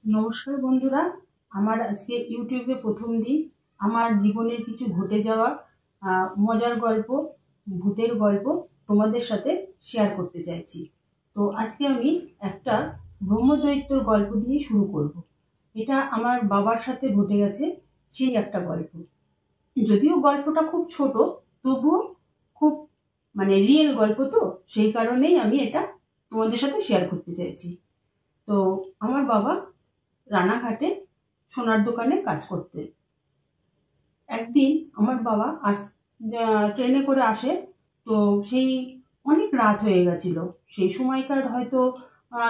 নমস্কার বন্ধুরা, আমার আজকে ইউটিউবে প্রথম দিন। আমার জীবনের কিছু ঘটে যাওয়া মজার গল্প, ভূতের গল্প তোমাদের সাথে শেয়ার করতে চাইছি। তো আজকে আমি একটা ব্রহ্মদৈত্যর গল্প দিয়ে শুরু করব। এটা আমার বাবার সাথে ঘটে গেছে সেই একটা গল্প। যদিও গল্পটা খুব ছোট, তবুও খুব রিয়েল গল্প, তো সেই কারণেই আমি এটা তোমাদের সাথে শেয়ার করতে চাইছি। তো আমার বাবা রানাঘাটে সোনার দোকানে কাজ করতে। একদিন আমার বাবা ট্রেনে করে আসে। তো সেই অনেক রাত হয়ে গেছিল। সেই সময়কার হয়তো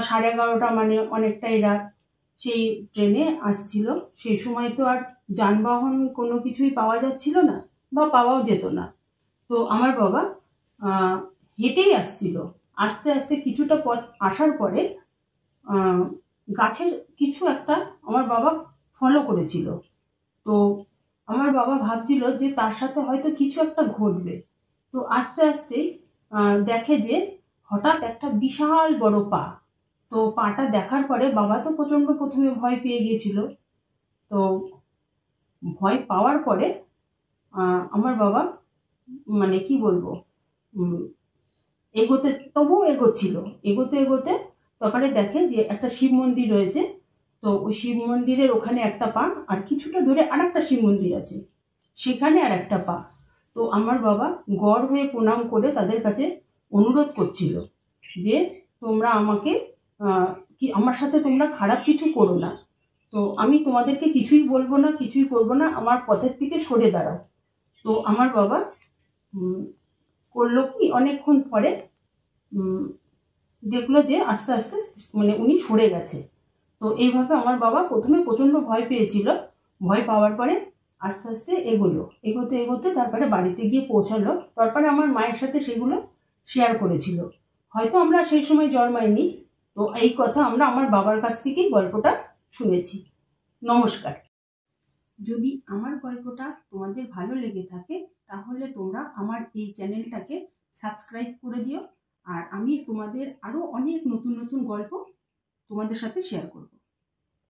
11:30, অনেকটাই রাত। সেই ট্রেনে আসছিল। সেই সময় তো আর যানবাহন কোনো কিছুই পাওয়া যাচ্ছিল না, বা পাওয়াও যেত না। তো আমার বাবা হেঁটেই আসছিল। আস্তে আস্তে কিছুটা পথ আসার পরে গাছের কিছু একটা আমার বাবা ফলো করেছিল। তো আমার বাবা ভাবছিল যে তার সাথে হয়তো কিছু একটা ঘটবে। তো আস্তে আস্তে দেখে যে হঠাৎ একটা বিশাল বড় পা। তো পাটা দেখার পরে বাবা তো প্রচন্ড প্রথমে ভয় পেয়ে গিয়েছিল। তো ভয় পাওয়ার পরে আমার বাবা কি বলবো, এগোতে তবুও এগোচ্ছিল। এগোতে এগোতে তারপরে দেখে যে একটা শিব মন্দির রয়েছে। তো ওই শিব মন্দিরের ওখানে একটা পা, আর কিছুটা দূরে আর একটা শিব মন্দির আছে, সেখানে আর একটা পা। তো আমার বাবা গড় হয়ে প্রণাম করে তাদের কাছে অনুরোধ করছিল যে তোমরা আমাকে কি আমার সাথে তোমরা খারাপ কিছু করো না। তো আমি তোমাদেরকে কিছুই বলবো না, কিছুই করবো না, আমার পথের থেকে সরে দাঁড়াও। তো আমার বাবা করলো কি, অনেকক্ষণ পরে দেখলো যে আস্তে আস্তে উনি সরে গেছে। তো এইভাবে আমার বাবা প্রথমে প্রচন্ড ভয় পেয়েছিল। ভয় পাওয়ার পরে আস্তে আস্তে এগোতে এগোতে তারপরে বাড়িতে গিয়ে পৌঁছালো। তারপরে আমার মায়ের সাথে সেগুলো শেয়ার করেছিল। হয়তো আমরা সেই সময় জন্মাইনি। তো এই কথা আমরা আমার বাবার কাছ থেকেই গল্পটা শুনেছি। নমস্কার। যদি আমার গল্পটা তোমাদের ভালো লেগে থাকে, তাহলে তোমরা আমার এই চ্যানেলটাকে সাবস্ক্রাইব করে দিও। আর আমি তোমাদের আরো অনেক নতুন নতুন গল্প তোমাদের সাথে শেয়ার করব।